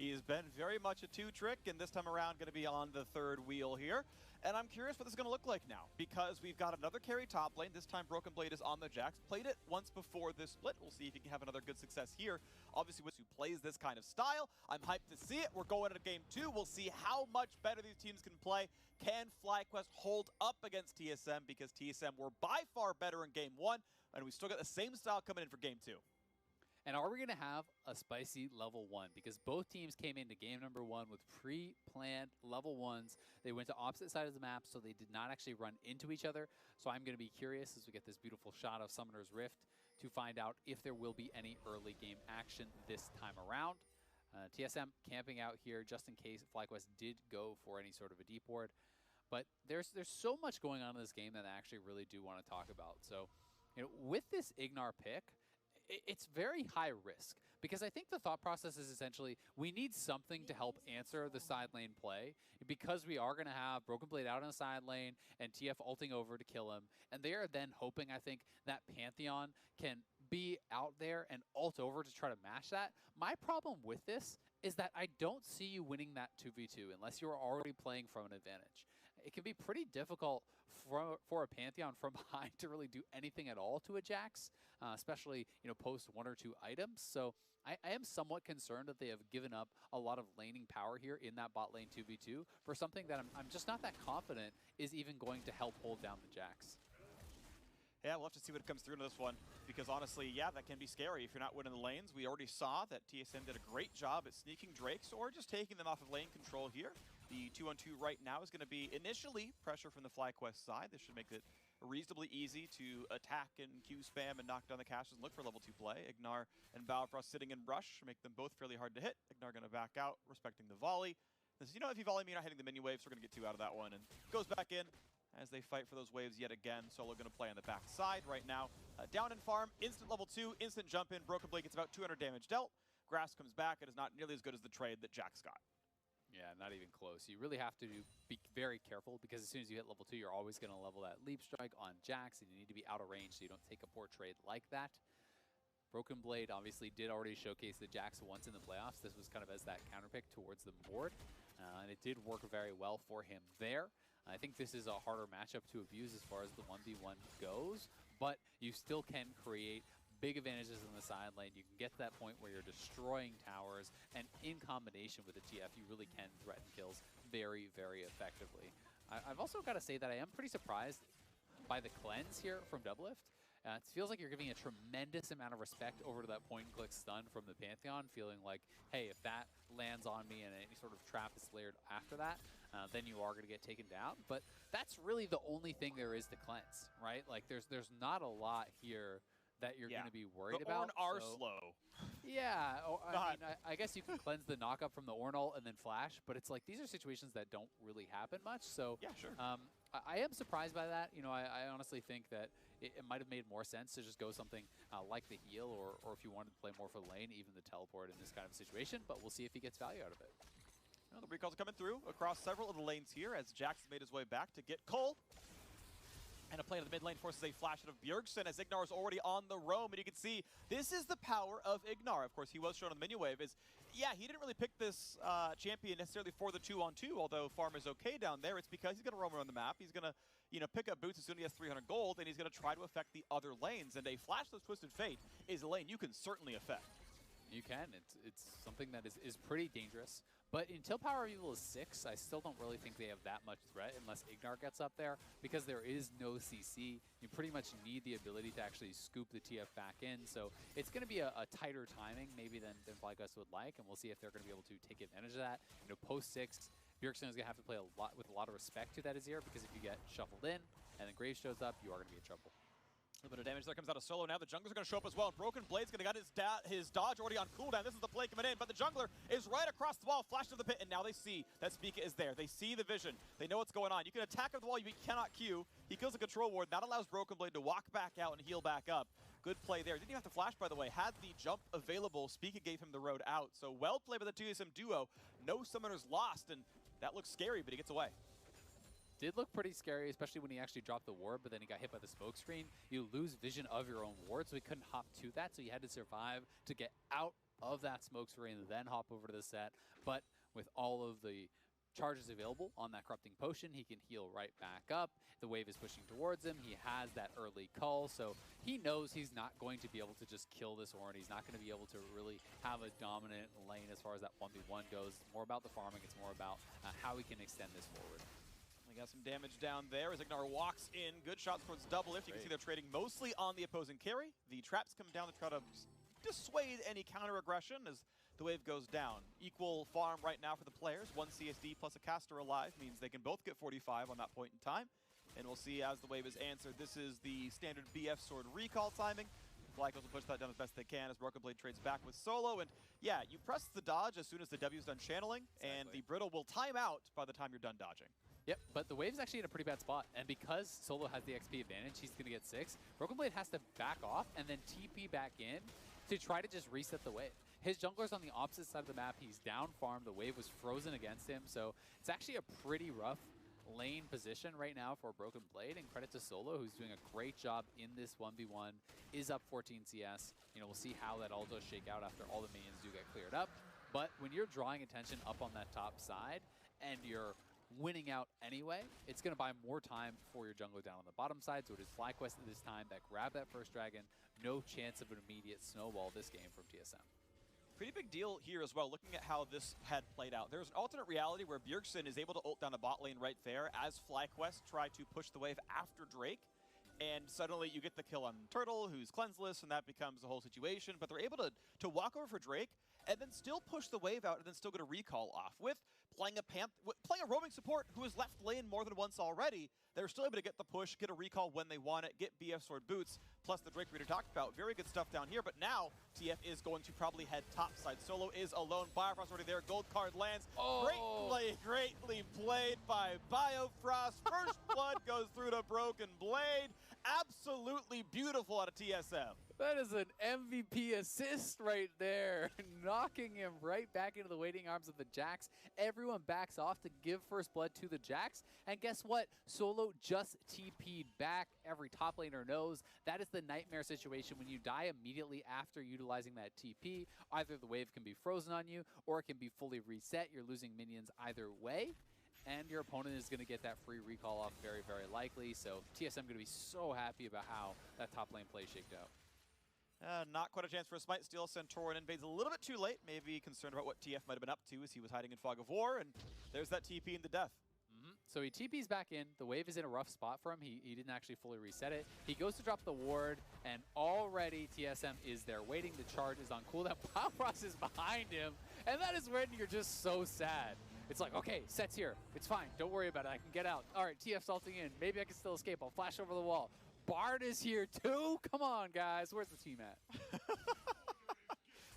He has been very much a two-trick, and this time around going to be on the third wheel here. And I'm curious what this is going to look like now, because we've got another carry top lane. This time Broken Blade is on the Jax. Played it once before this split. We'll see if he can have another good success here. Obviously, who plays this kind of style. I'm hyped to see it. We're going into game 2. We'll see how much better these teams can play. Can FlyQuest hold up against TSM? Because TSM were by far better in game 1, and we still got the same style coming in for game 2. And are we going to have a spicy level 1? Because both teams came into game number 1 with pre-planned level 1s. They went to opposite sides of the map, so they did not actually run into each other. So I'm going to be curious as we get this beautiful shot of Summoner's Rift to find out if there will be any early game action this time around. TSM camping out here just in case FlyQuest did go for any sort of a deep ward. But there's so much going on in this game that I actually really do want to talk about. So, with this Ignar pick, it's very high risk, because I think the thought process is essentially we need something to help answer the side lane play, because we are going to have Broken Blade out on the side lane and TF ulting over to kill him. And they are then hoping, I think, that Pantheon can be out there and ult over to try to match that. My problem with this is that I don't see you winning that 2v2 unless you're already playing from an advantage. It can be pretty difficult for a Pantheon from behind to really do anything at all to a Jax, especially post 1 or 2 items. So I am somewhat concerned that they have given up a lot of laning power here in that bot lane 2v2 for something that I'm just not that confident is even going to help hold down the Jax. Yeah, we'll have to see what comes through in this one, because honestly, yeah, that can be scary if you're not winning the lanes. We already saw that TSM did a great job at sneaking Drakes or just taking them off of lane control here. The 2-on-2 right now is going to be initially pressure from the FlyQuest side. This should make it reasonably easy to attack and Q spam and knock down the castles and look for level 2 play. Ignar and Balfrost sitting in rush make them both fairly hard to hit. Ignar going to back out, respecting the volley. This, if you volley me, you're not hitting the minion waves, so we're going to get 2 out of that one. And goes back in as they fight for those waves yet again. Solo going to play on the back side right now. Down in farm, instant level 2, instant jump in. Broken Blade gets about 200 damage dealt. Grass comes back. It is not nearly as good as the trade that Jax got. Yeah, not even close. You really have to be very careful, because as soon as you hit level 2, you're always going to level that leap strike on Jax, and you need to be out of range so you don't take a poor trade like that. Broken Blade obviously did already showcase the Jax once in the playoffs. This was kind of as that counterpick towards the board, and it did work very well for him there. I think this is a harder matchup to abuse as far as the 1v1 goes, but you still can create big advantages in the side lane. You can get to that point where you're destroying towers, and in combination with the TF, you really can threaten kills very, very effectively. I've also got to say that I am pretty surprised by the cleanse here from Doublelift. It feels like you're giving a tremendous amount of respect over to that point-and-click stun from the Pantheon, feeling like, hey, if that lands on me and any sort of trap is layered after that, then you are going to get taken down. But that's really the only thing there is to cleanse, right? Like, there's not a lot here that you're going to be worried about. The Ornn are slow. Yeah, I guess you can cleanse the knockup from the Ornn ult and then flash, but it's like these are situations that don't really happen much. So yeah, sure. I am surprised by that. I honestly think that it might have made more sense to just go something like the heal, or if you wanted to play more for the lane, even the teleport in this kind of situation. But we'll see if he gets value out of it. The recalls are coming through across several of the lanes here as Jax made his way back to get Cole. And a play to the mid lane forces a flash out of Bjergsen as Ignar is already on the roam. And you can see this is the power of Ignar. Of course, he was shown on the minion wave. Yeah, he didn't really pick this champion necessarily for the 2-on-2, although farm is okay down there. It's because he's going to roam around the map. He's going to pick up boots as soon as he has 300 gold, and he's going to try to affect the other lanes. And a Flashless Twisted Fate is a lane you can certainly affect. You can. It's something that is pretty dangerous. But until Power of Evil is 6, I still don't really think they have that much threat unless Ignar gets up there, because there is no CC. You pretty much need the ability to actually scoop the TF back in. So it's going to be a tighter timing maybe than FlyQuest would like, and we'll see if they're going to be able to take advantage of that. Post 6, Bjergsen is going to have to play with a lot of respect to that Azir, because if you get shuffled in and then Graves shows up, you are going to be in trouble. A little bit of damage there comes out of Solo. Now the jungler's going to show up as well. Broken Blade's going to get his dodge already on cooldown. This is the play coming in, but the jungler is right across the wall, flashed to the pit, and now they see that Spica is there. They see the vision. They know what's going on. You can attack up the wall, you cannot Q. He kills the control ward. That allows Broken Blade to walk back out and heal back up. Good play there. Didn't even have to flash, by the way. Had the jump available, Spica gave him the road out. So well played by the TSM duo. No summoners lost, and that looks scary, but he gets away. Did look pretty scary, especially when he actually dropped the ward, but then he got hit by the smoke screen. You lose vision of your own ward, so he couldn't hop to that, so he had to survive to get out of that smoke screen, then hop over to the set. But with all of the charges available on that Corrupting Potion, he can heal right back up. The wave is pushing towards him. He has that early cull, so he knows he's not going to be able to just kill this Ornn. He's not going to be able to really have a dominant lane as far as that 1v1 goes. It's more about the farming. It's more about how he can extend this forward. We got some damage down there as Ignar walks in. Good shots towards Doublelift. You can see they're trading mostly on the opposing carry. The traps come down to try to dissuade any counter aggression as the wave goes down. Equal farm right now for the players. 1 CSD plus a caster alive means they can both get 45 on that point in time. And we'll see as the wave is answered. This is the standard BF sword recall timing. Flycos will push that down as best they can as Broken Blade trades back with Solo. And yeah, you press the dodge as soon as the W is done channeling, and the Brittle will time out by the time you're done dodging. Yep, but the wave's actually in a pretty bad spot, and because Solo has the XP advantage, he's going to get 6. Broken Blade has to back off and then TP back in to try to just reset the wave. His jungler's on the opposite side of the map. He's down farm. The wave was frozen against him, so it's actually a pretty rough lane position right now for Broken Blade, and credit to Solo, who's doing a great job in this 1v1, is up 14 CS. You know, we'll see how that all does shake out after all the minions do get cleared up, but when you're drawing attention up on that top side, and you're winning out anyway, it's going to buy more time for your jungler down on the bottom side, so it is FlyQuest this time that grabbed that first dragon. No chance of an immediate snowball this game from TSM. Pretty big deal here as well, looking at how this had played out. There's an alternate reality where Bjergsen is able to ult down the bot lane right there as FlyQuest try to push the wave after Drake. And suddenly you get the kill on Turtle, who's cleanseless, and that becomes the whole situation. But they're able to walk over for Drake and then still push the wave out and then still get a recall off. With playing a roaming support who has left lane more than once already, they're still able to get the push, get a recall when they want it, get BF Sword boots, plus the Drake we talked about. Very good stuff down here, but now TF is going to probably head topside. Solo is alone. Biofrost already there. Gold card lands. Oh. Greatly played by Biofrost. First blood goes through to Broken Blade. Absolutely beautiful out of TSM. That is an MVP assist right there, knocking him right back into the waiting arms of the Jax. Everyone backs off to give first blood to the Jax, and guess what? Solo just TP'd back. Every top laner knows that is the nightmare situation when you die immediately after utilizing that TP. Either the wave can be frozen on you, or it can be fully reset. You're losing minions either way, and your opponent is going to get that free recall off very, very likely. So TSM going to be so happy about how that top lane play shaked out. Not quite a chance for a smite steal. Santorin invades a little bit too late. Maybe concerned about what TF might have been up to as he was hiding in Fog of War. And there's that TP into death. So he TP's back in. The wave is in a rough spot for him. He didn't actually fully reset it. He goes to drop the ward, and already TSM is there waiting. The charge is on cooldown. Biofrost is behind him, and that is when you're just so sad. It's like, okay, set's here. It's fine. Don't worry about it. I can get out. All right, TF salting in. Maybe I can still escape. I'll flash over the wall. Bard is here too. Come on, guys. Where's the team at?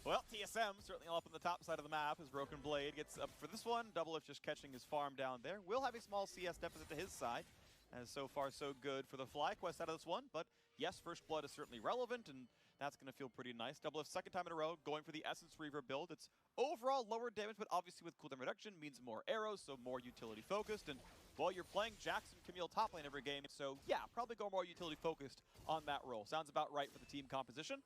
Well, TSM certainly all up on the top side of the map as Broken Blade gets up for this one. Doublelift just catching his farm down there. Will have a small CS deficit to his side, as so far so good for the FlyQuest out of this one. But yes, first blood is certainly relevant, and that's going to feel pretty nice. Doublelift second time in a row going for the Essence Reaver build. It's overall lower damage, but obviously with cooldown reduction means more arrows, so more utility focused. And while you're playing Jax and Camille top lane every game, so yeah, probably go more utility focused on that role. Sounds about right for the team composition.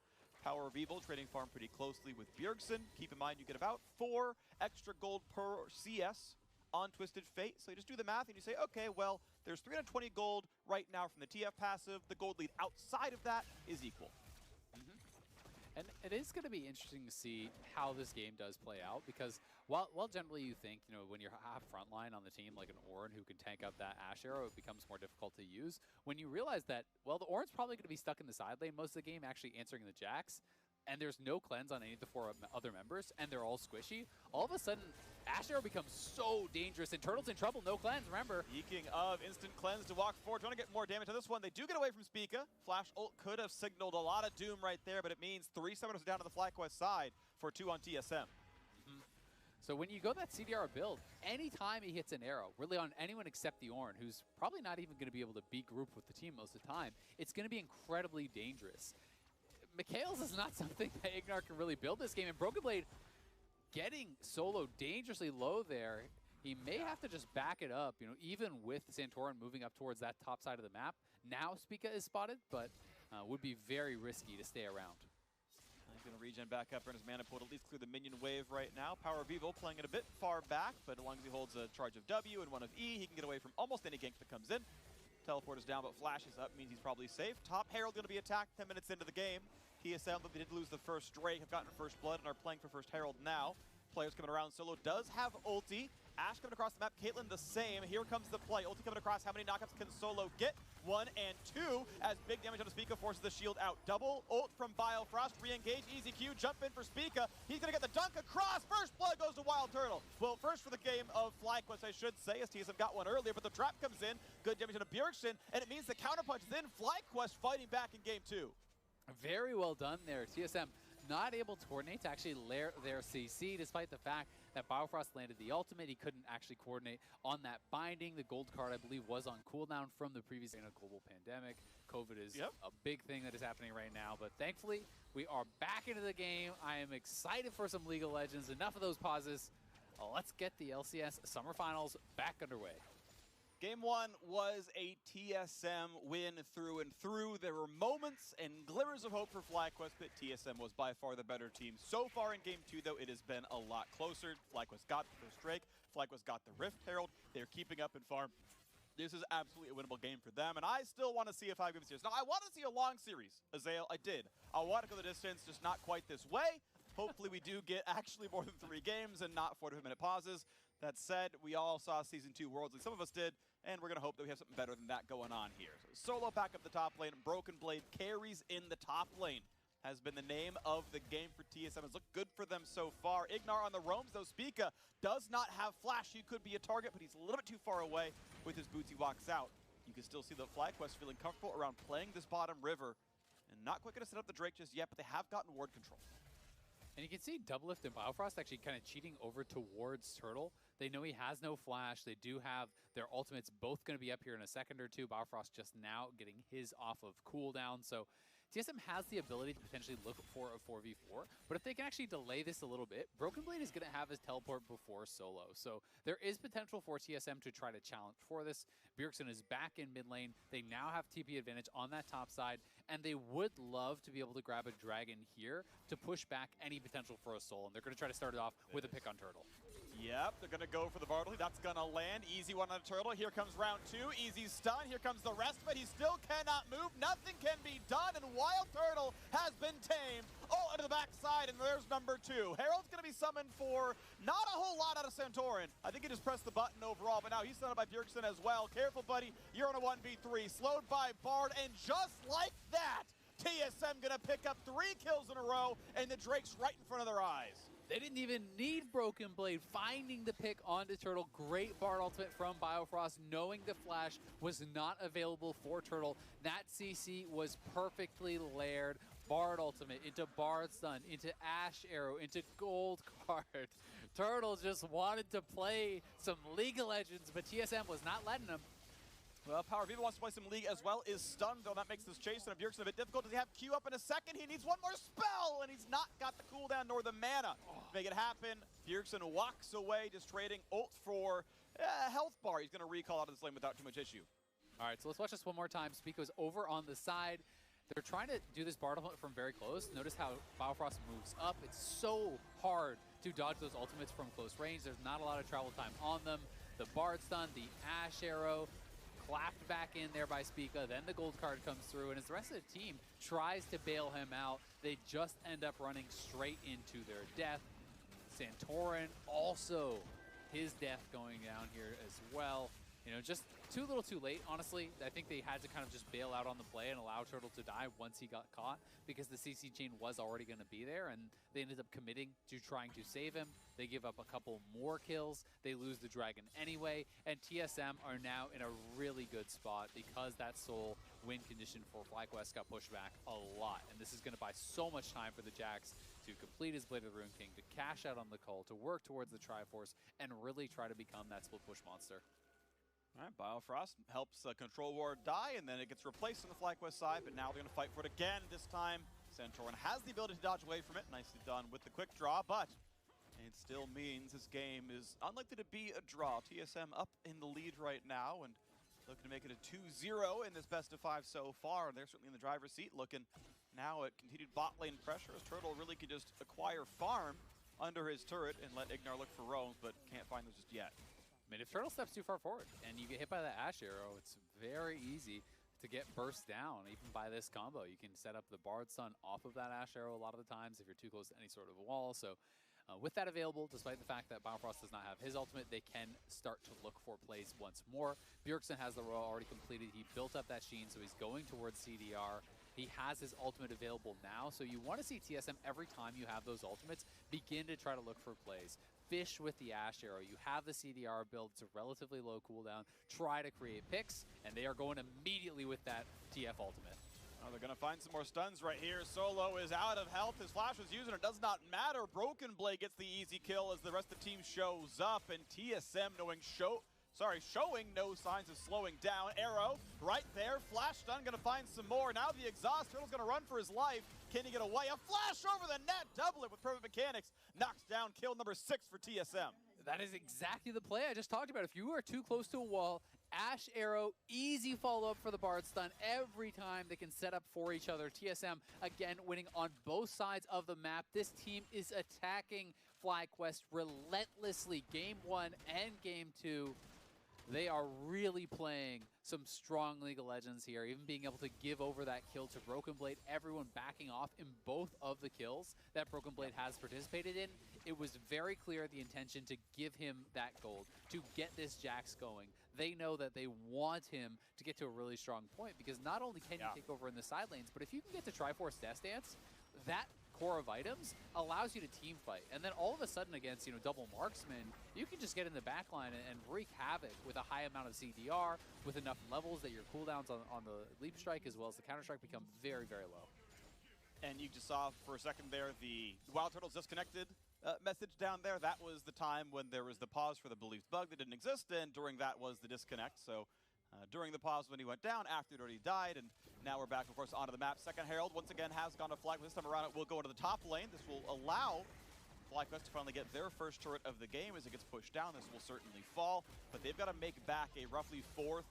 Power of Evil trading farm pretty closely with Bjergsen. Keep in mind you get about 4 extra gold per CS on Twisted Fate. So you just do the math and you say, okay, well, there's 320 gold right now from the TF passive. The gold lead outside of that is equal. And it is going to be interesting to see how this game does play out, because while generally you think, you know, when you have frontline on the team like an Ornn who can tank up that Ash arrow, it becomes more difficult to use. When you realize that, well, the Ornn's probably going to be stuck in the side lane most of the game, actually answering the Jax, and there's no cleanse on any of the 4 other members, and they're all squishy, all of a sudden, Ash arrow becomes so dangerous, and Turtle's in trouble, no cleanse, remember. Speaking of instant cleanse to walk forward, trying to get more damage on this one. They do get away from Spica. Flash ult could have signaled a lot of doom right there, but it means 3 summoners down to the FlyQuest side for 2 on TSM. So when you go that CDR build, anytime he hits an arrow, really on anyone except the Ornn, who's probably not even going to be able to be grouped with the team most of the time, it's going to be incredibly dangerous. Mikael's is not something that Ignar can really build this game, and Broken Blade getting Solo dangerously low there. He may have to just back it up, you know, even with Santorin moving up towards that top side of the map. Now Spica is spotted, but would be very risky to stay around. He's going to regen back up, earn his mana pool to at least clear the minion wave right now. Power of Evil playing it a bit far back, but as long as he holds a charge of W and one of E, he can get away from almost any gank that comes in. Teleport is down, but Flash is up, means he's probably safe. Top Herald going to be attacked 10 minutes into the game. TSM, but they did lose the first Drake, have gotten first blood, and are playing for first Herald now. Players coming around. Solo does have ulti. Ashe coming across the map. Caitlyn the same. Here comes the play. Ulti coming across. How many knockups can Solo get? 1 and 2 as big damage on Spica forces the shield out. Double ult from Biofrost. Re-engage. Easy Q. Jump in for Spica. He's going to get the dunk across. First blood goes to Wild Turtle. Well, first for the game of FlyQuest, I should say, as TSM got one earlier, but the trap comes in. Good damage on Bjergsen, and it means the counterpunch is in. FlyQuest fighting back in game 2. Very well done there. TSM not able to coordinate to actually lair their CC, despite the fact that Biofrost landed the ultimate. He couldn't actually coordinate on that binding. The gold card, I believe, was on cooldown from the previous in a global pandemic. COVID is a big thing that is happening right now, but thankfully, we are back into the game. I am excited for some League of Legends. Enough of those pauses. Let's get the LCS Summer Finals back underway. Game 1 was a TSM win through and through. There were moments and glimmers of hope for FlyQuest, but TSM was by far the better team. So far in Game 2, though, it has been a lot closer. FlyQuest got the first Drake. FlyQuest got the Rift Herald. They're keeping up in farm. This is absolutely a winnable game for them, and I still want to see a 5-game series. Now, I want to see a long series, Azael. I did. I want to go the distance, just not quite this way. Hopefully we do get actually more than 3 games and not 45-minute pauses. That said, we all saw Season 2 Worlds, like some of us did, and we're going to hope that we have something better than that going on here. So Solo back up the top lane, Broken Blade carries in the top lane. Has been the name of the game for TSM. Has looked good for them so far. Ignar on the roams, though. Spica does not have flash. He could be a target, but he's a little bit too far away with his boots. He walks out. You can still see the FlyQuest feeling comfortable around playing this bottom river, and not quite going to set up the Drake just yet, but they have gotten ward control. And you can see Doublelift and Biofrost actually kind of cheating over towards Turtle. They know he has no flash. They do have their ultimates both going to be up here in a second or two. Biofrost just now getting his off of cooldown. So TSM has the ability to potentially look for a 4v4, but if they can actually delay this a little bit, Broken Blade is going to have his teleport before Solo. So there is potential for TSM to try to challenge for this. Bjergsen is back in mid lane. They now have TP advantage on that top side, and they would love to be able to grab a dragon here to push back any potential for a soul, and they're going to try to start it off with a pick on Turtle. Yep, they're going to go for the Bartley. That's going to land. Easy one on Turtle. Here comes round 2. Easy stun. Here comes the rest of it. He still cannot move. Nothing can be done, and Wild Turtle has been tamed. Oh, into the backside, and there's number 2. Herald's going to be summoned for not a whole lot out of Santorin. I think he just pressed the button overall, but now he's summoned by Bjergsen as well. Careful, buddy. You're on a 1v3. Slowed by Bard, and just like that, TSM going to pick up 3 kills in a row, and the Drake's right in front of their eyes. They didn't even need Broken Blade, finding the pick onto Turtle. Great Bard ultimate from Biofrost, knowing the flash was not available for Turtle. That CC was perfectly layered. Bard ultimate into Bard stun, into Ashe arrow, into gold card. Turtle just wanted to play some League of Legends, but TSM was not letting him. Well, Power of Evil wants to play some League as well, is stunned, though that makes this chase on Bjergsen a bit difficult. Does he have Q up in a second? He needs one more spell, and he's not got the cooldown nor the mana to make it happen. Bjergsen walks away, just trading ult for a health bar. He's going to recall out of this lane without too much issue. All right, so let's watch this one more time. Spica's over on the side. They're trying to do this Bard ultimate from very close. Notice how Biofrost moves up. It's so hard to dodge those ultimates from close range. There's not a lot of travel time on them. The Bard stun, the Ashe arrow, clapped back in there by Spica, then the gold card comes through, and as the rest of the team tries to bail him out, they just end up running straight into their death. Santorin also, his death going down here as well. You know, just too little too late, honestly. I think they had to kind of just bail out on the play and allow Turtle to die once he got caught, because the CC chain was already going to be there, and they ended up committing to trying to save him. They give up a couple more kills. They lose the dragon anyway, and TSM are now in a really good spot because that soul win condition for FlyQuest got pushed back a lot, and this is going to buy so much time for the Jax to complete his Blade of the Ruined King, to cash out on the call, to work towards the Triforce, and really try to become that split push monster. All right, Biofrost helps Control Ward die, and then it gets replaced on the FlyQuest side, but now they're going to fight for it again. This time, Santorin has the ability to dodge away from it. Nicely done with the quick draw, but it still means this game is unlikely to be a draw. TSM up in the lead right now, and looking to make it a 2-0 in this best of 5 so far. They're certainly in the driver's seat, looking now at continued bot lane pressure as Turtle really can just acquire farm under his turret and let Ignar look for roams, but can't find those just yet. I mean, if Turtle steps too far forward and you get hit by that Ash arrow, it's very easy to get burst down, even by this combo. You can set up the Bard Stun off of that Ash arrow a lot of the times if you're too close to any sort of a wall. So with that available, despite the fact that Biofrost does not have his ultimate, they can start to look for plays once more. Bjergsen has the role already completed. He built up that Sheen, so he's going towards CDR. He has his ultimate available now, so you want to see TSM every time you have those ultimates begin to try to look for plays. Fish with the Ash arrow. You have the CDR build. It's a relatively low cooldown. Try to create picks, and they are going immediately with that TF ultimate. Oh, they're going to find some more stuns right here. Solo is out of health. His flash was used, and it does not matter. Broken Blade gets the easy kill as the rest of the team shows up, and TSM showing no signs of slowing down. Arrow right there. Flash stun, going to find some more. Now the exhaust. Turtle's going to run for his life. Can he get away? A flash over the net. Double it with perfect mechanics. Knocks down kill number 6 for TSM. That is exactly the play I just talked about. If you are too close to a wall, Ash arrow, easy follow-up for the Bard Stun. Every time they can set up for each other. TSM, again, winning on both sides of the map. This team is attacking FlyQuest relentlessly. Game 1 and Game 2. They are really playing some strong League of Legends here, even being able to give over that kill to Broken Blade, everyone backing off in both of the kills that Broken Blade has participated in. It was very clear the intention to give him that gold, to get this Jax going. They know that they want him to get to a really strong point, because not only can you take over in the side lanes, but if you can get to Triforce Death Dance, that core of items allows you to team fight. And then all of a sudden against, double marksman, you can just get in the back line and wreak havoc with a high amount of CDR, with enough levels that your cooldowns on the Leap Strike as well as the Counter Strike become very, very low. And you just saw for a second there the Wild Turtles disconnected message down there. That was the time when there was the pause for the believed bug that didn't exist, and during that was the disconnect. So during the pause when he went down, after it already died, and now we're back, of course, onto the map. Second Herald, once again, has gone to Flag. This time around, it will go into the top lane. This will allow FlyQuest to finally get their first turret of the game. As it gets pushed down, this will certainly fall, but they've got to make back a roughly 4,000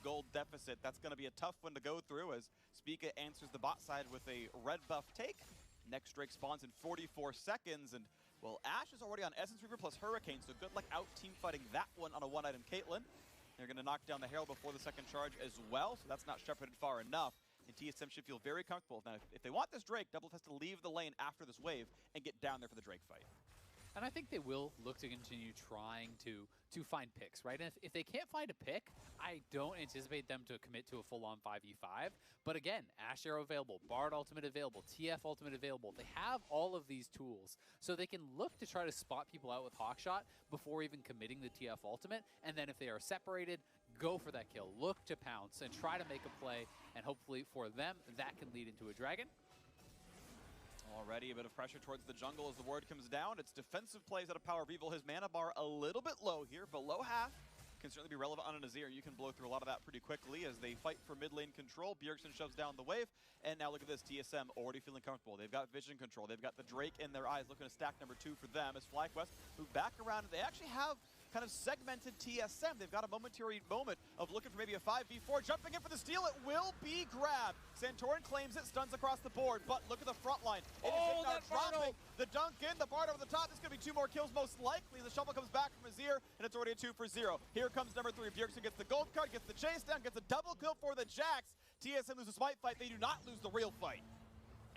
gold deficit. That's going to be a tough one to go through, as Spica answers the bot side with a red buff take. Next Drake spawns in 44 seconds, and, well, Ashe is already on Essence Reaver plus Hurricane, so good luck out team fighting that one on a one-item Caitlyn. They're going to knock down the Herald before the second charge as well, so that's not shepherded far enough. And TSM should feel very comfortable. Now, if they want this Drake, Doublelift has to leave the lane after this wave and get down there for the Drake fight. And I think they will look to continue trying to find picks, right? And if they can't find a pick, I don't anticipate them to commit to a full-on 5v5. But again, Ash Arrow available, Bard ultimate available, TF ultimate available. They have all of these tools, so they can look to try to spot people out with Hawkshot before even committing the TF ultimate. And then if they are separated, go for that kill. Look to pounce and try to make a play, and hopefully for them, that can lead into a dragon. Already a bit of pressure towards the jungle as the word comes down. It's defensive plays out of Power of Evil. His mana bar a little bit low here, below half. Can certainly be relevant on a Nazir. You can blow through a lot of that pretty quickly as they fight for mid lane control. Bjergsen shoves down the wave, and now look at this, TSM already feeling comfortable. They've got vision control. They've got the Drake in their eyes, looking to stack number 2 for them as FlyQuest move back around. They actually have kind of segmented TSM. They've got a momentary moment of looking for maybe a 5v4. Jumping in for the steal, it will be grabbed. Santorin claims it, stuns across the board, but look at the front line. It is Ignar dropping the dunk in, the Bard over the top. This is going to be 2 more kills most likely. The shovel comes back from Azir, and it's already a 2 for 0. Here comes number 3. Bjergsen gets the gold card, gets the chase down, gets a double kill for the Jax. TSM loses the smite fight. They do not lose the real fight.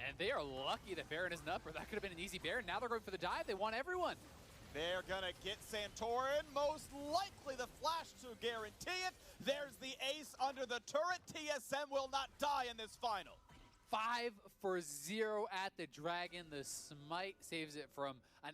And they are lucky that Baron isn't up, or that could have been an easy Baron. Now they're going for the dive. They want everyone. They're gonna get Santorin, most likely the flash to guarantee it. There's the ace under the turret. TSM will not die in this final. 5 for 0 at the Dragon. The smite saves it from an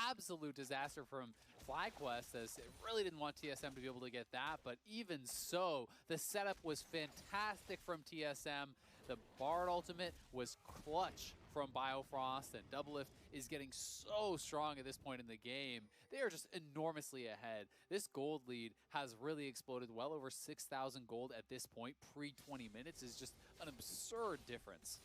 absolute disaster from FlyQuest, as it really didn't want TSM to be able to get that, but even so, the setup was fantastic from TSM. The Bard ultimate was clutch from Biofrost, and Doublelift is getting so strong at this point in the game. They are just enormously ahead. This gold lead has really exploded. Well over 6,000 gold at this point, pre-20 minutes, is just an absurd difference.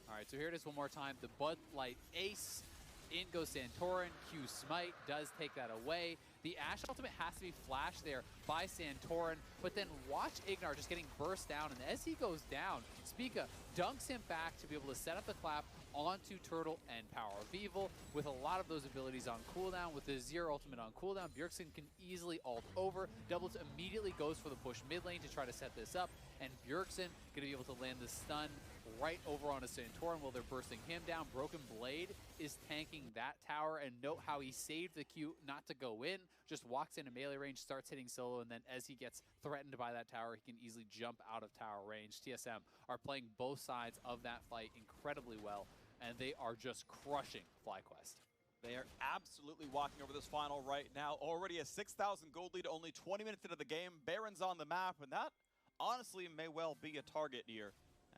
All right, so here it is one more time. The Bud Light Ace. In goes Santorin. Q Smite does take that away. The Ashe ultimate has to be flashed there by Santorin, but then watch Ignar just getting burst down, and as he goes down, Spica dunks him back to be able to set up the clap onto Turtle and Power of Evil. With a lot of those abilities on cooldown, with the Azir ultimate on cooldown, Bjergsen can easily ult over. Doubles immediately goes for the push mid lane to try to set this up, and Bjergsen going to be able to land the stun right over onto Santorin while they're bursting him down. Broken Blade is tanking that tower, and note how he saved the Q not to go in, just walks into melee range, starts hitting solo, and then as he gets threatened by that tower, he can easily jump out of tower range. TSM are playing both sides of that fight incredibly well, and they are just crushing FlyQuest. They are absolutely walking over this final right now. Already a 6,000 gold lead, only 20 minutes into the game. Baron's on the map, and that honestly may well be a target here,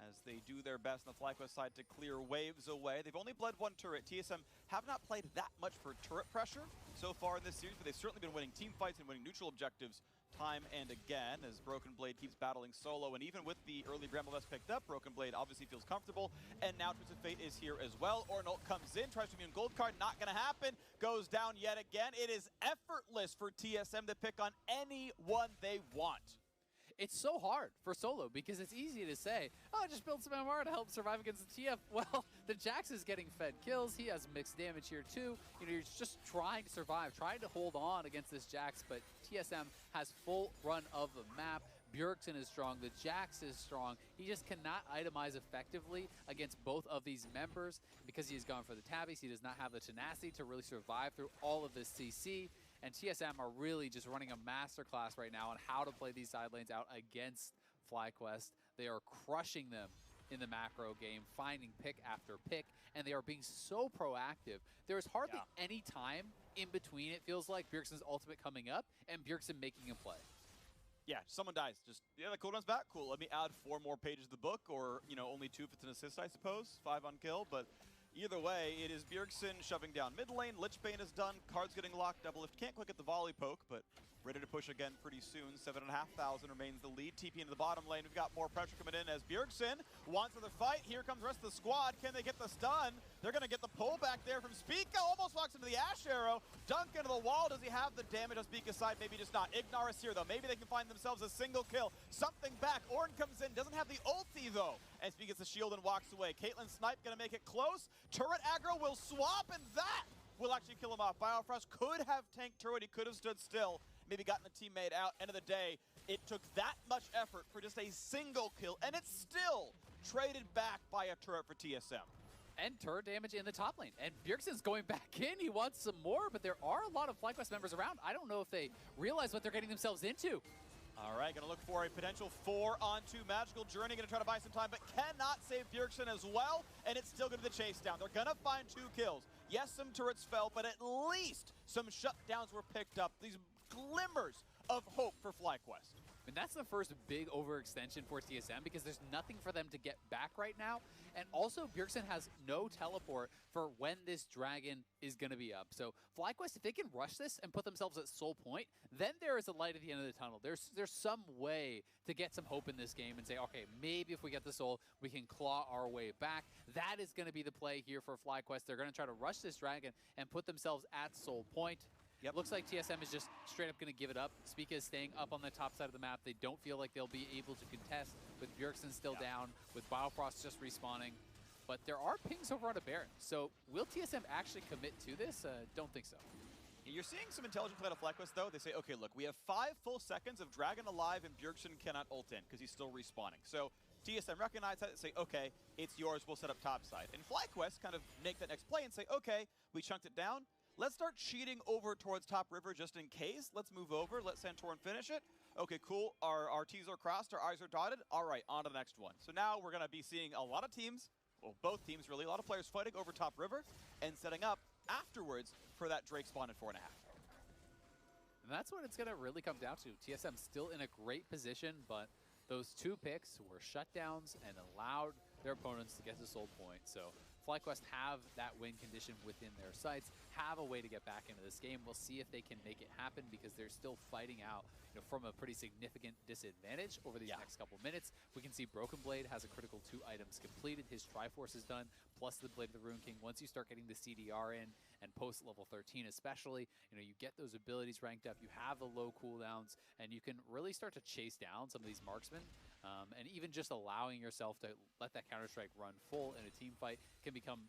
as they do their best on the FlyQuest side to clear waves away. They've only bled one turret. TSM have not played that much for turret pressure so far in this series, but they've certainly been winning team fights and winning neutral objectives time and again, as Broken Blade keeps battling solo. And even with the early Bramble Vest picked up, Broken Blade obviously feels comfortable. And now Twisted Fate is here as well. Ornult comes in, tries to immune gold card, not going to happen. Goes down yet again. It is effortless for TSM to pick on anyone they want. It's so hard for solo because it's easy to say, oh, just build some MR to help survive against the TF. Well, the Jax is getting fed kills. He has mixed damage here too. You know, you're just trying to survive, trying to hold on against this Jax, but TSM has full run of the map. Bjergsen is strong, the Jax is strong. He just cannot itemize effectively against both of these members because he has gone for the tabbies. He does not have the tenacity to really survive through all of this CC. And TSM are really just running a masterclass right now on how to play these side lanes out against FlyQuest. They are crushing them in the macro game, finding pick after pick, and they are being so proactive. There is hardly any time in between, it feels like, Bjergsen's ultimate coming up and Bjergsen making a play. Yeah, someone dies. Just, yeah, the cooldown's back. Cool. Let me add 4 more pages of the book, or, you know, only 2 if it's an assist, I suppose. 5 on kill, but either way, it is Bjergsen shoving down mid lane. Lichbane is done. Card's getting locked. Double lift can't quite get the volley poke, but ready to push again pretty soon. 7,500 remains the lead. TP into the bottom lane. We've got more pressure coming in as Bjergsen wants another fight. Here comes the rest of the squad. Can they get the stun? They're going to get the pull back there from Spica. Almost walks into the Ashe arrow. Dunk into the wall. Does he have the damage on Spica's side? Maybe just not. Ignar is here, though. Maybe they can find themselves a single kill. Something back. Ornn comes in. Doesn't have the ulti, though. And Spica gets the shield and walks away. Caitlyn Snipe going to make it close. Turret aggro will swap, and that will actually kill him off. Biofrost could have tanked turret. He could have stood still. Maybe gotten a teammate out. End of the day, it took that much effort for just a single kill, and it's still traded back by a turret for TSM. And turret damage in the top lane. And Bjergsen's going back in. He wants some more, but there are a lot of FlyQuest members around. I don't know if they realize what they're getting themselves into. All right, going to look for a potential 4-on-2 Magical Journey. Going to try to buy some time, but cannot save Bjergsen as well. And it's still going to be the chase down. They're going to find 2 kills. Yes, some turrets fell, but at least some shutdowns were picked up. These glimmers of hope for FlyQuest. And that's the first big overextension for TSM because there's nothing for them to get back right now. And also, Bjergsen has no teleport for when this dragon is going to be up. So FlyQuest, if they can rush this and put themselves at soul point, then there is a light at the end of the tunnel. There's some way to get some hope in this game and say, okay, maybe if we get the soul, we can claw our way back. That is going to be the play here for FlyQuest. They're going to try to rush this dragon and put themselves at soul point. Yep. Looks like TSM is just straight up going to give it up. Spica is staying up on the top side of the map. They don't feel like they'll be able to contest with Bjergsen still down, with Biofrost just respawning. But there are pings over on a Baron. So will TSM actually commit to this? Don't think so. You're seeing some intelligent play out of FlyQuest, though. They say, okay, look, we have 5 full seconds of Dragon alive, and Bjergsen cannot ult in because he's still respawning. So TSM recognize that and say, okay, it's yours. We'll set up top side. And FlyQuest kind of make that next play and say, okay, we chunked it down. Let's start cheating over towards top river just in case. Let's move over. Let Santorin finish it. Okay, cool. Our T's are crossed. Our I's are dotted. All right, on to the next one. So now we're going to be seeing a lot of teams, well, both teams really, a lot of players fighting over top river and setting up afterwards for that Drake spawn at 4.5. And that's what it's going to really come down to. TSM still in a great position, but those 2 picks were shutdowns and allowed their opponents to get to soul point. So FlyQuest have that win condition within their sights, have a way to get back into this game. We'll see if they can make it happen because they're still fighting out from a pretty significant disadvantage over these next couple minutes. We can see Broken Blade has a critical 2 items completed. His Triforce is done, plus the Blade of the Rune King. Once you start getting the CDR in, and post level 13 especially, you get those abilities ranked up, you have the low cooldowns, and you can really start to chase down some of these marksmen. And even just allowing yourself to let that Counter-Strike run full in a team fight can become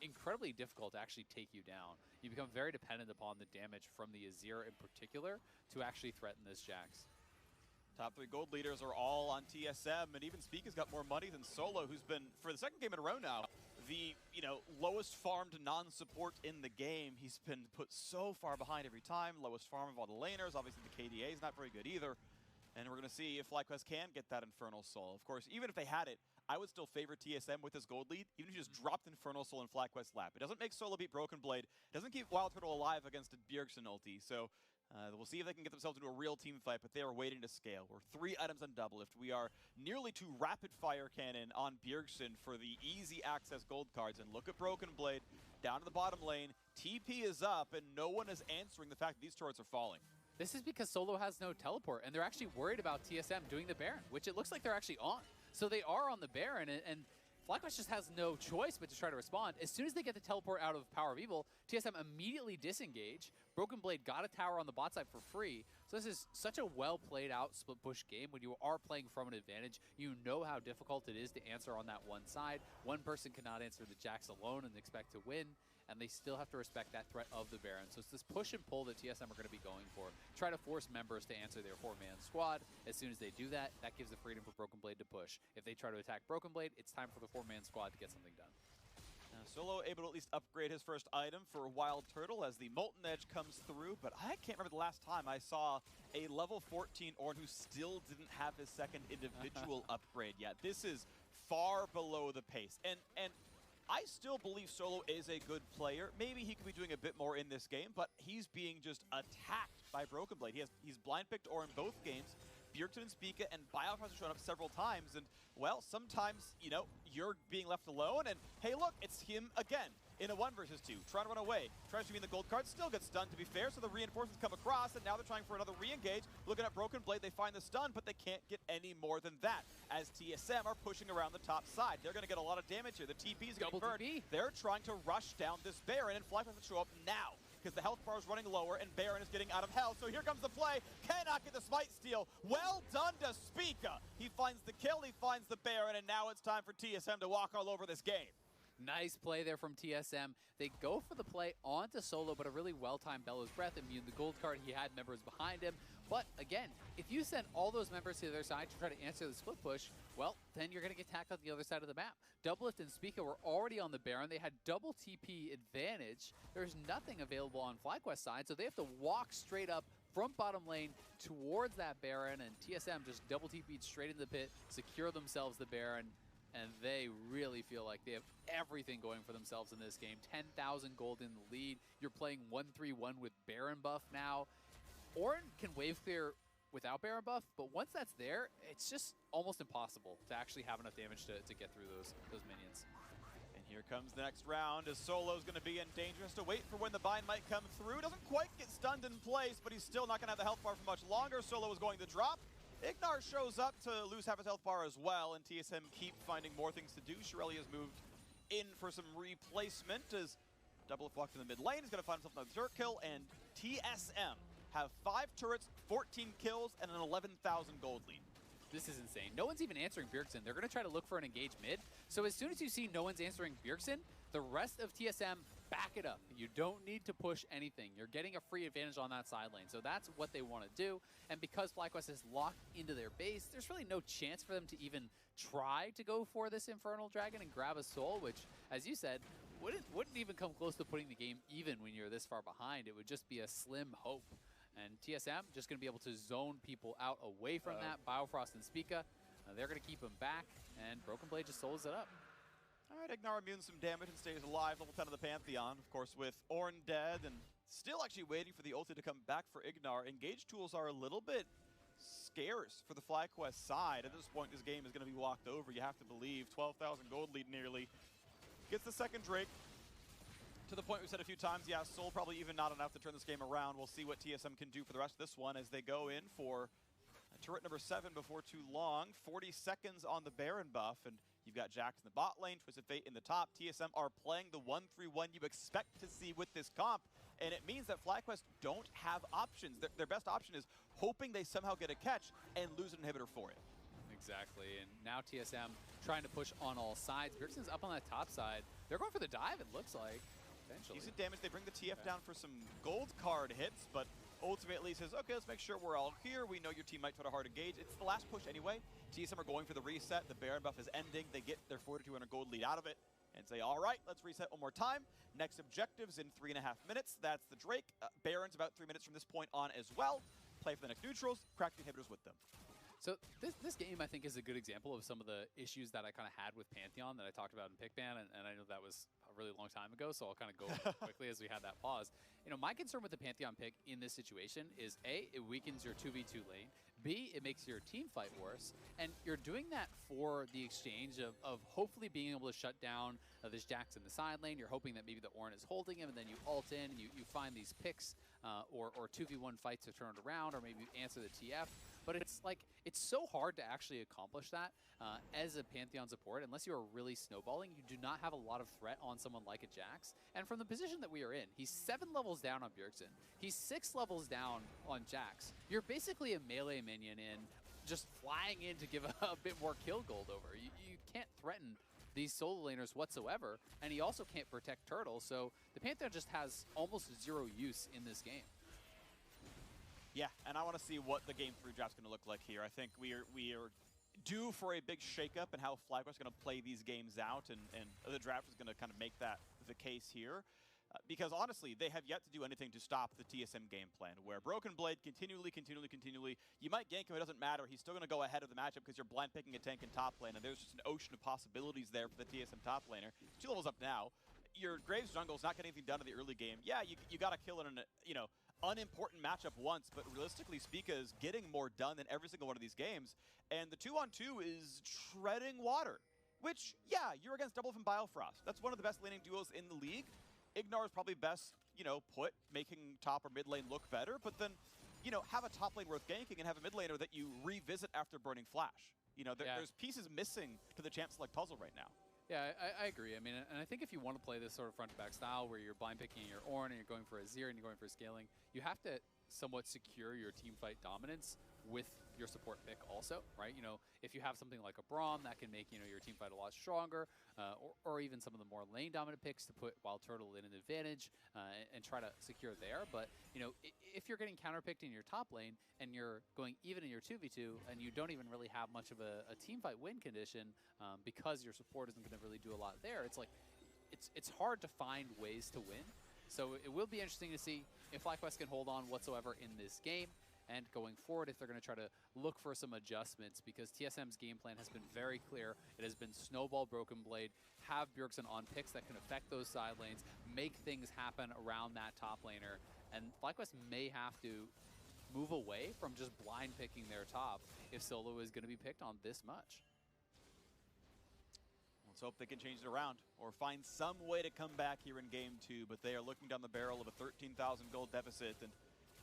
incredibly difficult to actually take you down. You become very dependent upon the damage from the Azir in particular to actually threaten this Jax. Top 3 gold leaders are all on TSM, and even Spica's got more money than Solo, who's been, for the second game in a row now, the lowest farmed non-support in the game. He's been put so far behind every time. Lowest farm of all the laners. Obviously the KDA is not very good either. And we're going to see if FlyQuest can get that Infernal Soul. Of course, even if they had it, I would still favor TSM with this gold lead, even if you just dropped Infernal Soul in FlyQuest's lap. It doesn't make Solo beat Broken Blade. It doesn't keep Wild Turtle alive against a Bjergsen ulti. So we'll see if they can get themselves into a real team fight, but they are waiting to scale. We're 3 items on Doublelift. We are nearly to rapid fire cannon on Bjergsen for the easy access gold cards. And look at Broken Blade down to the bottom lane. TP is up, and no one is answering the fact that these turrets are falling. This is because Solo has no teleport, and they're actually worried about TSM doing the Baron, which it looks like they're actually on. So they are on the Baron, and FlyQuest just has no choice but to try to respond. As soon as they get the teleport out of Power of Evil, TSM immediately disengage. Broken Blade got a tower on the bot side for free. So this is such a well played out split push game. When you are playing from an advantage, you know how difficult it is to answer on that one side. One person cannot answer the Jax alone and expect to win, and they still have to respect that threat of the Baron. So it's this push and pull that TSM are going to be going for. Try to force members to answer their 4-man squad. As soon as they do that, that gives the freedom for Broken Blade to push. If they try to attack Broken Blade, it's time for the 4-man squad to get something done. Now, Solo able to at least upgrade his first item for Wild Turtle as the Molten Edge comes through, but I can't remember the last time I saw a level 14 Ornn who still didn't have his second individual upgrade yet. This is far below the pace. And I still believe Solo is a good player. Maybe he could be doing a bit more in this game, but he's being just attacked by Broken Blade. He's blind picked Ornn in both games. Bjergsen and Spica and Biofrost have shown up several times, and, well, sometimes, you're being left alone, and, hey, look, it's him again in a 1 versus 2, trying to run away. Tries to be in the gold card, still gets stunned, to be fair, so the reinforcements come across, and now they're trying for another re-engage. Looking at Broken Blade, they find the stun, but they can't get any more than that, as TSM are pushing around the top side. They're going to get a lot of damage here. The TP is getting burned. They're trying to rush down this Baron, and FlyQuest will show up now, because the health bar is running lower and Baron is getting out of health. So here comes the play. Cannot get the smite steal. Well done to Spica. He finds the kill, he finds the Baron, and now it's time for TSM to walk all over this game. Nice play there from TSM. They go for the play onto Solo, but a really well-timed Bellows Breath. Immune the gold card, he had members behind him. But again, if you send all those members to the other side to try to answer the split push, well, then you're going to get tacked on the other side of the map. Doublelift and Spica were already on the Baron. They had double TP advantage. There's nothing available on FlyQuest side, so they have to walk straight up from bottom lane towards that Baron, and TSM just double TP'd straight into the pit, secure themselves the Baron, and they really feel like they have everything going for themselves in this game. 10,000 gold in the lead. You're playing 1-3-1 with Baron buff now. Ornn can wave clear without Baron buff, but once that's there, it's just almost impossible to actually have enough damage to get through those minions. And here comes the next round as Solo's going to be in danger. Has to wait for when the bind might come through. Doesn't quite get stunned in place, but he's still not going to have the health bar for much longer. Solo is going to drop. Ignar shows up to lose half his health bar as well, and TSM keep finding more things to do. Shirelli has moved in for some replacement as Doublelift walked in the mid lane. He's going to find himself another turret kill, and TSM have 5 turrets, 14 kills, and an 11,000 gold lead. This is insane. No one's even answering Bjergsen. They're going to try to look for an engage mid. So as soon as you see no one's answering Bjergsen, the rest of TSM back it up. You don't need to push anything. You're getting a free advantage on that side lane. So that's what they want to do. And because FlyQuest is locked into their base, there's really no chance for them to even try to go for this Infernal Dragon and grab a soul, which, as you said, wouldn't even come close to putting the game even when you're this far behind. It would just be a slim hope. And TSM just going to be able to zone people out away from that. Biofrost and Spica, they're going to keep him back, and Broken Blade just souls it up. All right, Ignar immunes some damage and stays alive. Level 10 of the Pantheon, of course, with Ornn dead and still actually waiting for the ulti to come back for Ignar. Engage tools are a little bit scarce for the FlyQuest side. At this point, this game is going to be walked over. You have to believe 12,000 gold lead nearly. Gets the second Drake. To the point we've said a few times, yeah, Soul probably even not enough to turn this game around. We'll see what TSM can do for the rest of this one as they go in for turret number 7 before too long. 40 seconds on the Baron buff, and you've got Jax in the bot lane, Twisted Fate in the top. TSM are playing the 1-3-1 you expect to see with this comp, and it means that FlyQuest don't have options. Their best option is hoping they somehow get a catch and lose an inhibitor for it. Exactly, and now TSM trying to push on all sides. Bjergsen's up on that top side. They're going for the dive, it looks like. Decent damage. They bring the TF down for some gold card hits, but ultimately says, okay, let's make sure we're all here. We know your team might try to hard engage. It's the last push anyway. TSM are going for the reset. The Baron buff is ending. They get their 4,200 gold lead out of it and say, all right, let's reset one more time. Next objectives in 3.5 minutes. That's the Drake. Baron's about 3 minutes from this point on as well. Play for the next neutrals, crack the inhibitors with them. So this game, I think, is a good example of some of the issues that I kind of had with Pantheon that I talked about in Pickman, and I know that was a really long time ago, so I'll kind of go quickly as we had that pause. You know, my concern with the Pantheon pick in this situation is, A, it weakens your 2v2 lane, B, it makes your team fight worse, and you're doing that for the exchange of hopefully being able to shut down this Jax in the side lane. You're hoping that maybe the Ornn is holding him, and then you ult in, and you find these picks or 2v1 fights to turn it around, or maybe answer the TF. But it's like, it's so hard to actually accomplish that as a Pantheon support. Unless you are really snowballing, you do not have a lot of threat on someone like a Jax. And from the position that we are in, he's 7 levels down on Bjergsen. He's 6 levels down on Jax. You're basically a melee minion in, just flying in to give a bit more kill gold over. You can't threaten these solo laners whatsoever, and he also can't protect Turtle, so the Pantheon just has almost 0 use in this game. Yeah, and I want to see what the Game 3 draft's going to look like here. I think we are due for a big shakeup in how FlyQuest is going to play these games out, and the draft is going to kind of make that the case here. Because honestly, they have yet to do anything to stop the TSM game plan, where Broken Blade continually, you might gank him, it doesn't matter, he's still going to go ahead of the matchup because you're blind picking a tank in top lane, and there's just an ocean of possibilities there for the TSM top laner. 2 levels up now. Your Graves jungle is not getting anything done in the early game. Yeah, you got to kill it in an unimportant matchup once, but realistically, Spica is getting more done than every single one of these games, and the 2-on-2 is treading water, which, yeah, you're against Double from Biofrost. That's one of the best laning duos in the league. Ignar is probably best, put making top or mid lane look better, but then, have a top lane worth ganking and have a mid laner that you revisit after burning Flash. There's pieces missing to the champ select puzzle right now. Yeah, I agree. I mean, and I think if you want to play this sort of front-to-back style where you're blind picking your Ornn and you're going for a Azir and you're going for scaling, you have to somewhat secure your team fight dominance with your support pick also, right? If you have something like a Braum, that can make, your team fight a lot stronger, or even some of the more lane-dominant picks to put Wild Turtle in an advantage and try to secure there. But, if you're getting counterpicked in your top lane and you're going even in your 2v2 and you don't even really have much of a team fight win condition because your support isn't going to really do a lot there, it's like, it's hard to find ways to win. So it will be interesting to see if FlyQuest can hold on whatsoever in this game. And going forward, if they're going to try to look for some adjustments, because TSM's game plan has been very clear. It has been snowball Broken Blade, have Bjergsen on picks that can affect those side lanes, make things happen around that top laner. And FlyQuest may have to move away from just blind picking their top if solo is going to be picked on this much. Let's hope they can change it around or find some way to come back here in Game 2, but they are looking down the barrel of a 13,000 gold deficit, and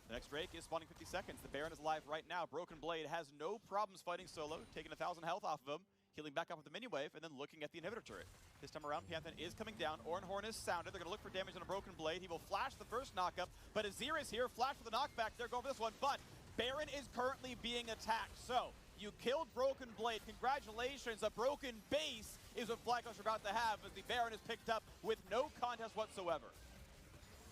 the next Drake is spawning 50 seconds. The Baron is alive right now. Broken Blade has no problems fighting solo, taking 1,000 health off of him, healing back up with the mini wave, and then looking at the inhibitor turret. This time around, Pantheon is coming down. Ornn Horn is sounded. They're going to look for damage on a Broken Blade. He will flash the first knockup, but Azir is here. Flash for the knockback. They're going for this one, but Baron is currently being attacked. So, you killed Broken Blade. Congratulations. A broken base is what FlyQuest are about to have as the Baron is picked up with no contest whatsoever.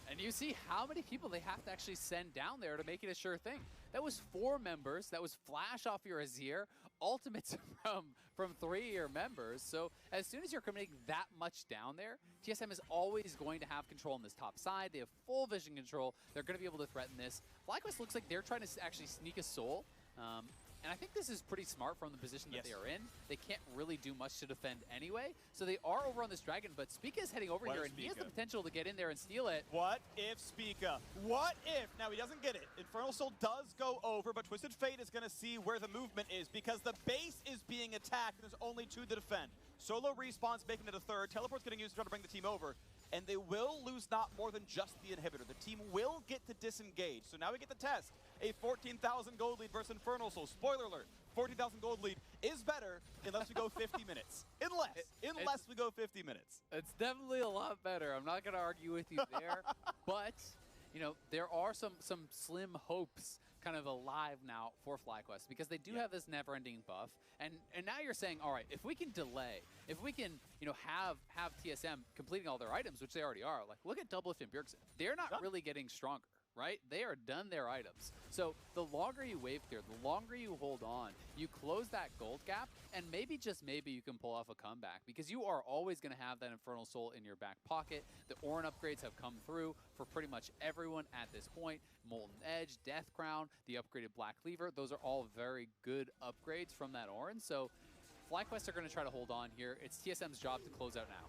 And you see how many people they have to actually send down there to make it a sure thing. That was 4 members. That was flash off your Azir, ultimates from 3 of your members. So as soon as you're committing that much down there, TSM is always going to have control on this top side. They have full vision control. They're going to be able to threaten this. FlyQuest looks like they're trying to actually sneak a soul. And I think this is pretty smart from the position that they are in. They can't really do much to defend anyway. So they are over on this dragon, but Spica is heading over here, and he has the potential to get in there and steal it. What if Spica? What if? Now, he doesn't get it. Infernal Soul does go over, but Twisted Fate is going to see where the movement is because the base is being attacked, and there's only 2 to defend. Solo respawns, making it a third. Teleport's getting used to try to bring the team over. And they will lose not more than just the inhibitor. The team will get to disengage. So now we get the test. A 14,000 gold lead versus Infernal Soul. Spoiler alert, 14,000 gold lead is better unless we go 50 minutes. Unless we go 50 minutes. It's definitely a lot better. I'm not going to argue with you there. But, you know, there are some slim hopes kind of alive now for FlyQuest because they do have this never-ending buff. And now you're saying, all right, if we can delay, if we can, you know, have TSM completing all their items, which they already are, like look at Doublelift and Bjergsen. They're not really getting stronger, right? They are done their items. So the longer you wave clear, the longer you hold on, you close that gold gap, and maybe, just maybe, you can pull off a comeback because you are always going to have that Infernal Soul in your back pocket. The Orin upgrades have come through for pretty much everyone at this point. Molten Edge, Death Crown, the upgraded Black Cleaver, those are all very good upgrades from that Orin. So FlyQuest are going to try to hold on here. It's TSM's job to close out now.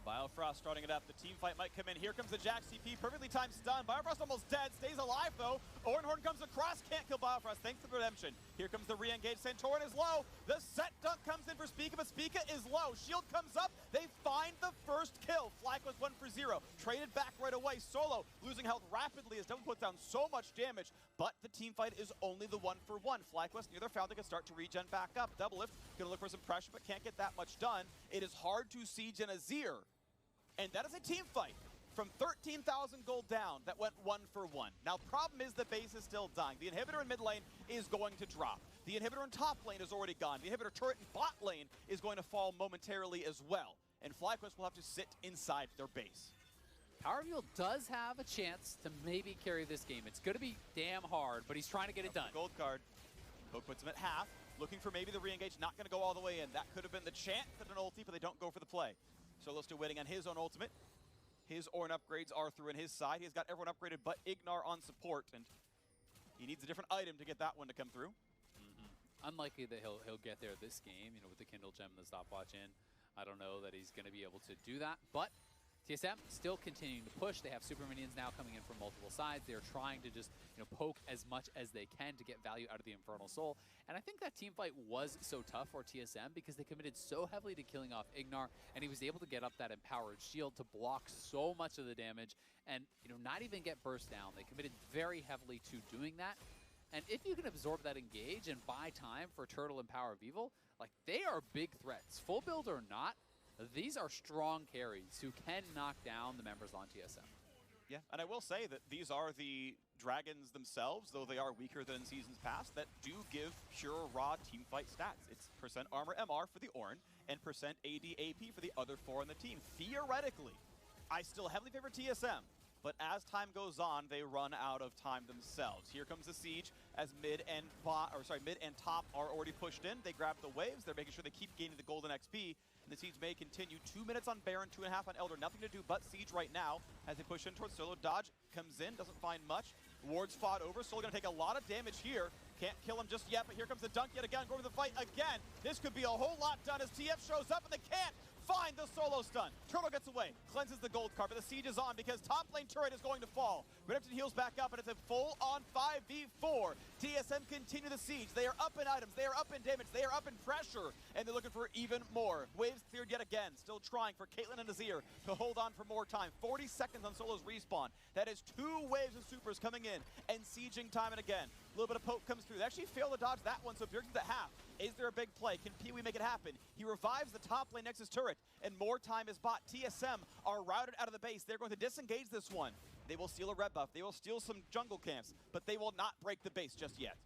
Biofrost starting it up. The team fight might come in. Here comes the Jack CP. Perfectly timed stun. Biofrost almost dead. Stays alive, though. Orinhorn comes across. Can't kill Biofrost. Thanks to the redemption. Here comes the re-engage. Santorin is low. The set dunk comes in for Spica, but Spica is low. Shield comes up. They find the first kill. FlyQuest 1 for 0. Traded back right away. Solo losing health rapidly as Devil puts down so much damage, but the team fight is only the 1 for 1. FlyQuest near their found, they can start to regen back up. Doublelift gonna look for some pressure, but can't get that much done. It is hard to siege an Azir. And that is a team fight from 13,000 gold down that went 1 for 1. Now, problem is the base is still dying. The inhibitor in mid lane is going to drop. The inhibitor in top lane is already gone. The inhibitor turret in bot lane is going to fall momentarily as well. And FlyQuest will have to sit inside their base. Power of Evil does have a chance to maybe carry this game. It's going to be damn hard, but he's trying to get it done. Gold card. Poke puts him at half. Looking for maybe the re-engage. Not going to go all the way in. That could have been the chance at an ulti, but they don't go for the play. Solo still waiting on his own ultimate. His Orin upgrades are through in his side. He's got everyone upgraded but Ignar on support, and he needs a different item to get that one to come through. Unlikely that he'll get there this game, you know, with the Kindle Gem and the stopwatch in. I don't know that he's going to be able to do that, but TSM still continuing to push. They have super minions now coming in from multiple sides. They're trying to just, you know, poke as much as they can to get value out of the Infernal Soul. And I think that team fight was so tough for TSM because they committed so heavily to killing off Ignar, and he was able to get up that empowered shield to block so much of the damage and, you know, not even get burst down. They committed very heavily to doing that. And if you can absorb that engage and buy time for Turtle and Power of Evil, like, they are big threats. Full build or not, these are strong carries who can knock down the members on TSM. Yeah, and I will say that these are the dragons themselves, though they are weaker than seasons past, that do give pure raw teamfight stats. It's percent armor MR for the Orin and percent AD AP for the other 4 on the team. Theoretically, I still heavily favor TSM, but as time goes on, they run out of time themselves. Here comes the siege as mid and top are already pushed in. They grab the waves. They're making sure they keep gaining the golden XP. And the siege may continue. 2 minutes on Baron, 2.5 on Elder. Nothing to do but siege right now as they push in towards Solo. Dodge comes in, doesn't find much. Wards fought over. Solo gonna take a lot of damage here. Can't kill him just yet, but here comes the dunk yet again. Going to the fight again. This could be a whole lot done as TF shows up and they can't find the Solo stun. Turtle gets away, cleanses the gold card, but the siege is on because top lane turret is going to fall. Redemption heals back up, and it's a full-on 5v4. TSM continue the siege. They are up in items, they are up in damage, they are up in pressure, and they're looking for even more. Waves cleared yet again, still trying for Caitlyn and Azir to hold on for more time. 40 seconds on Solo's respawn. That is 2 waves of supers coming in and sieging time and again. A little bit of poke comes through. They actually fail to dodge that one, so Bjergsen's at half. Is there a big play? Can Pee Wee make it happen? He revives the top lane Nexus turret, and more time is bought. TSM are routed out of the base. They're going to disengage this one. They will steal a red buff. They will steal some jungle camps, but they will not break the base just yet.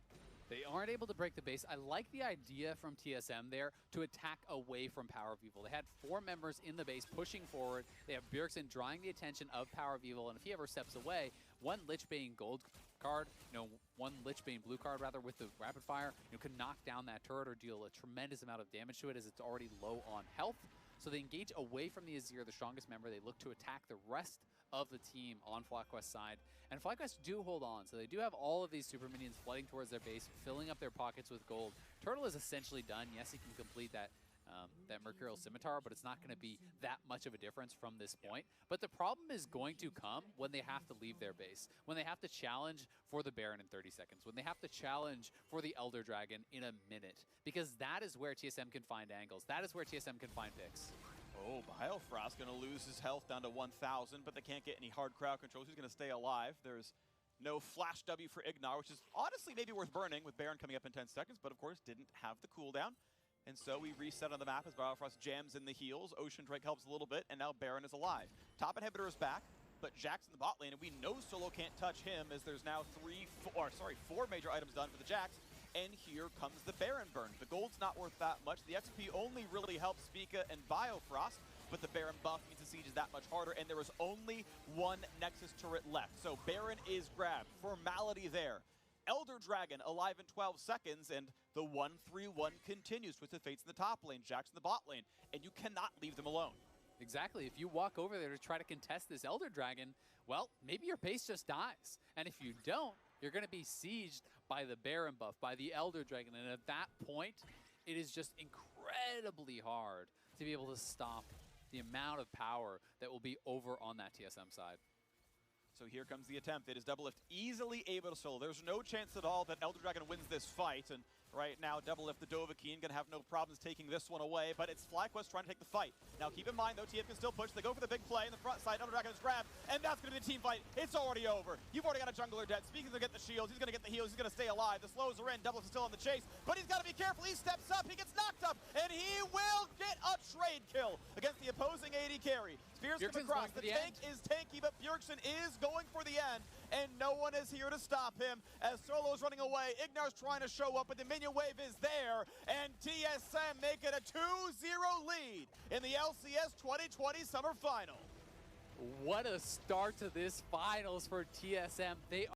They aren't able to break the base. I like the idea from TSM there to attack away from Power of Evil. They had 4 members in the base pushing forward. They have Bjergsen drawing the attention of Power of Evil, and if he ever steps away, one Lich Bane gold card, one Lich Bane blue card rather with the rapid fire, could knock down that turret or deal a tremendous amount of damage to it as it's already low on health. So they engage away from the Azir, the strongest member. They look to attack the rest of the team on FlyQuest's side. And FlyQuest do hold on, so they do have all of these super minions flooding towards their base, filling up their pockets with gold. Turtle is essentially done. Yes, he can complete that that Mercurial Scimitar, but it's not going to be that much of a difference from this point. But the problem is going to come when they have to leave their base, when they have to challenge for the Baron in 30 seconds, when they have to challenge for the Elder Dragon in a minute, because that is where TSM can find angles. That is where TSM can find picks. Oh, Biofrost going to lose his health down to 1,000, but they can't get any hard crowd controls. He's going to stay alive. There's no flash W for Ignar, which is honestly maybe worth burning with Baron coming up in 10 seconds, but of course didn't have the cooldown. And so we reset on the map as Biofrost jams in the heals. Ocean Drake helps a little bit, and now Baron is alive. Top inhibitor is back, but Jax in the bot lane, and we know Solo can't touch him as there's now four major items done for the Jax. And here comes the Baron burn. The gold's not worth that much. The XP only really helps Spica and Biofrost, but the Baron buff means the siege is that much harder, and there is only one Nexus turret left. So Baron is grabbed. Formality there. Elder Dragon alive in 12 seconds, and the 1-3-1 continues. Twisted Fate's in the top lane, Jax in the bot lane, and you cannot leave them alone. Exactly. If you walk over there to try to contest this Elder Dragon, well, maybe your base just dies. And if you don't, you're going to be sieged by the Baron buff, by the Elder Dragon. And at that point, it is just incredibly hard to be able to stop the amount of power that will be over on that TSM side. So here comes the attempt. It is Doublelift easily able to solo. There's no chance at all that Elder Dragon wins this fight. And right now, Doublelift the Dovahkiin going to have no problems taking this one away. But it's FlyQuest trying to take the fight. Now keep in mind, though, TF can still push. They go for the big play in the front side. Elder Dragon is grabbed. And that's going to be the team fight. It's already over. You've already got a jungler dead. Speaking to get the shields, he's going to get the heals. He's going to stay alive. The slows are in. Doublelift is still on the chase. But he's got to be careful. He steps up. He gets knocked up. And he will get a trade kill against the opposing AD carry. Spears come across. The tank is tanky, but Bjergsen is going for the end. And no one is here to stop him as Solo's running away. Ignar's trying to show up, but the minion wave is there. And TSM make it a 2-0 lead in the LCS 2020 Summer Final. What a start to this finals for TSM. They